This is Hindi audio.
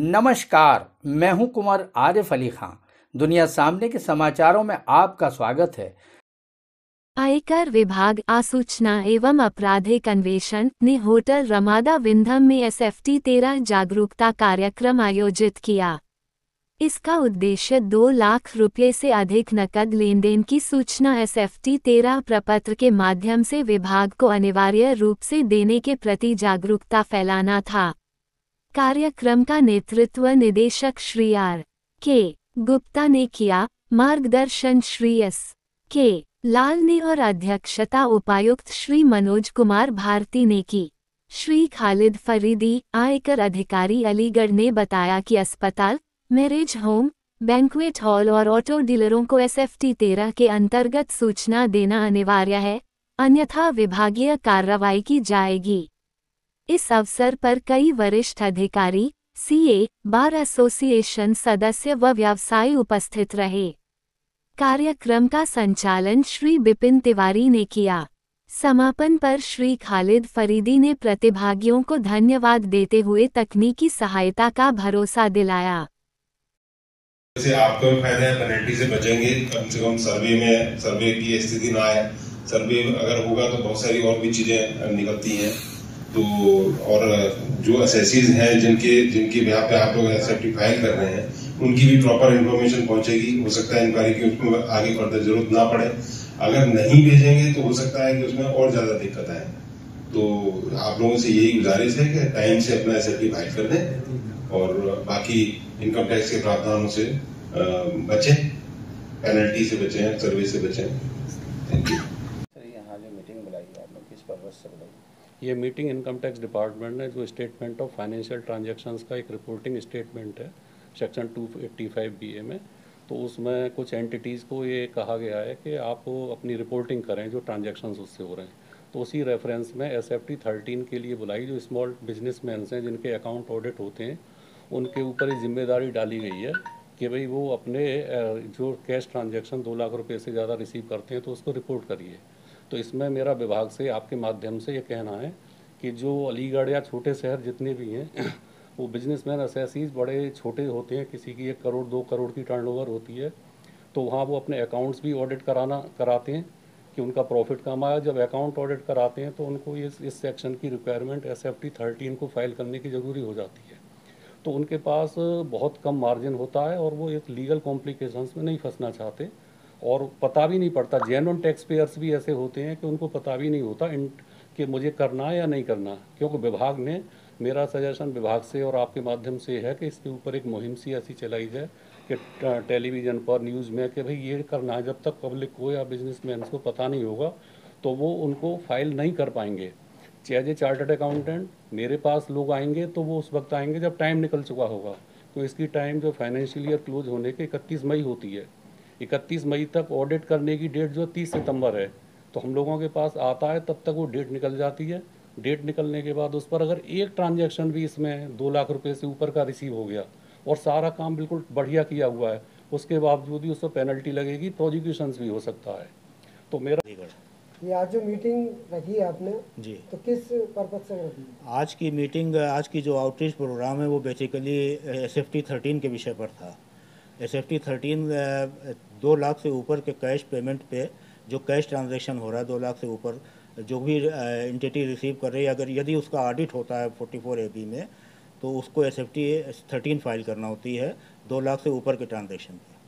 नमस्कार, मैं हूं कुमार आरिफ अली खां। दुनिया सामने के समाचारों में आपका स्वागत है। आयकर विभाग आसूचना एवं आपराधिक अन्वेषण ने होटल रमादा विंध्यम में SFT 13 जागरूकता कार्यक्रम आयोजित किया। इसका उद्देश्य 2 लाख रुपये से अधिक नकद लेनदेन की सूचना SFT 13 प्रपत्र के माध्यम से विभाग को अनिवार्य रूप से देने के प्रति जागरूकता फैलाना था। कार्यक्रम का नेतृत्व निदेशक श्री R.K. गुप्ता ने किया, मार्गदर्शन श्री S.K. लाल ने और अध्यक्षता उपायुक्त श्री मनोज कुमार भारती ने की। श्री खालिद फरीदी, आयकर अधिकारी अलीगढ़ ने बताया कि अस्पताल, मैरिज होम, बैंक्वेट हॉल और ऑटो डीलरों को SFT 13 के अंतर्गत सूचना देना अनिवार्य है, अन्यथा विभागीय कार्रवाई की जाएगी। इस अवसर पर कई वरिष्ठ अधिकारी, CA, बार एसोसिएशन सदस्य व व्यवसायी उपस्थित रहे। कार्यक्रम का संचालन श्री बिपिन तिवारी ने किया। समापन पर श्री खालिद फरीदी ने प्रतिभागियों को धन्यवाद देते हुए तकनीकी सहायता का भरोसा दिलाया। जैसे आपको फायदा है, पेनल्टी से बचेंगे, कम से कम सर्वे की स्थिति ना आए। सर्वे अगर होगा तो बहुत सारी और भी चीजें निकलती हैं। तो और जो असेसीज हैं जिनके ब्याह पे आप लोग SFT फाइल कर रहे हैं, उनकी भी प्रॉपर इन्फॉर्मेशन पहुंचेगी। हो सकता है इंक्वायरी की उसमें आगे फर्दर जरूरत ना पड़े। अगर नहीं भेजेंगे तो हो सकता है कि उसमें और ज्यादा दिक्कत आए। तो आप लोगों से यही गुजारिश है कि टाइम से अपना SFT फाइल कर दें और बाकी इनकम टैक्स के प्रावधानों से बचें, पेनल्टी से बचें, सर्विस से बचें। Thank you. यहाँ जो मीटिंग बुलाई है आपने किस पर्पज से बुलाई? ये मीटिंग इनकम टैक्स डिपार्टमेंट ने जो स्टेटमेंट ऑफ फाइनेंशियल ट्रांजैक्शंस का एक रिपोर्टिंग स्टेटमेंट है सेक्शन 285BA में, तो उसमें कुछ एंटिटीज़ को ये कहा गया है कि आप अपनी रिपोर्टिंग करें जो ट्रांजैक्शंस उससे हो रहे हैं। तो उसी रेफरेंस में SFT 13 के लिए बुलाई, जो स्मॉल बिजनेसमैन हैं जिनके अकाउंट ऑडिट होते हैं, उनके ऊपर ये जिम्मेदारी डाली गई है कि भाई वो अपने जो कैश ट्रांजैक्शन 2 लाख रुपये से ज़्यादा रिसीव करते हैं तो उसको रिपोर्ट करिए। तो इसमें मेरा विभाग से आपके माध्यम से ये कहना है कि जो अलीगढ़ या छोटे शहर जितने भी हैं वो बिजनेसमैन असेसीज बड़े छोटे होते हैं, किसी की 1 करोड़ 2 करोड़ की टर्नओवर होती है, तो वहाँ वो अपने अकाउंट्स भी ऑडिट कराते हैं कि उनका प्रॉफिट कम आया। जब अकाउंट ऑडिट कराते हैं तो उनको इस सेक्शन की रिक्वायरमेंट SFT 13 को फाइल करने की ज़रूरी हो जाती है। तो उनके पास बहुत कम मार्जिन होता है और वो एक लीगल कॉम्प्लिकेशंस में नहीं फंसना चाहते और पता भी नहीं पड़ता। जेन्युइन टैक्स पेयर्स भी ऐसे होते हैं कि उनको पता भी नहीं होता कि मुझे करना है या नहीं करना, क्योंकि विभाग ने, मेरा सजेशन विभाग से और आपके माध्यम से है कि इसके ऊपर एक मुहिम सी ऐसी चलाई जाए कि टेलीविज़न पर, न्यूज़ में, कि भाई ये करना है। जब तक पब्लिक को या बिजनेसमैन को पता नहीं होगा तो वो उनको फाइल नहीं कर पाएंगे। एज ए चार्टर्ड अकाउंटेंट मेरे पास लोग आएंगे तो वो उस वक्त आएंगे जब टाइम निकल चुका होगा। तो इसकी टाइम जो फाइनेंशियल ईयर क्लोज होने के 31 मई होती है, 31 मई तक ऑडिट करने की डेट जो 30 सितंबर है, तो हम लोगों के पास आता है तब तक वो डेट निकल जाती है। डेट निकलने के बाद उस पर अगर एक ट्रांजैक्शन भी इसमें 2 लाख रुपए से ऊपर का रिसीव हो गया और सारा काम बिल्कुल बढ़िया किया हुआ है, उसके बावजूद भी उस पर पेनल्टी लगेगी, प्रोसिक्यूशंस भी हो सकता है। तो मेरा ये आज जो मीटिंग रखी है आपने जी, तो किस पर्पज से रखी? आज की मीटिंग, आज की जो आउटरीच प्रोग्राम है वो बेसिकली SFT 13 के विषय पर था। SFT 13 2 लाख से ऊपर के कैश पेमेंट पे जो कैश ट्रांजैक्शन हो रहा है, 2 लाख से ऊपर जो भी एंटिटी रिसीव कर रही है, अगर यदि उसका ऑडिट होता है 44AB में, तो उसको SFT 13 फाइल करना होती है 2 लाख से ऊपर के ट्रांजैक्शन पे।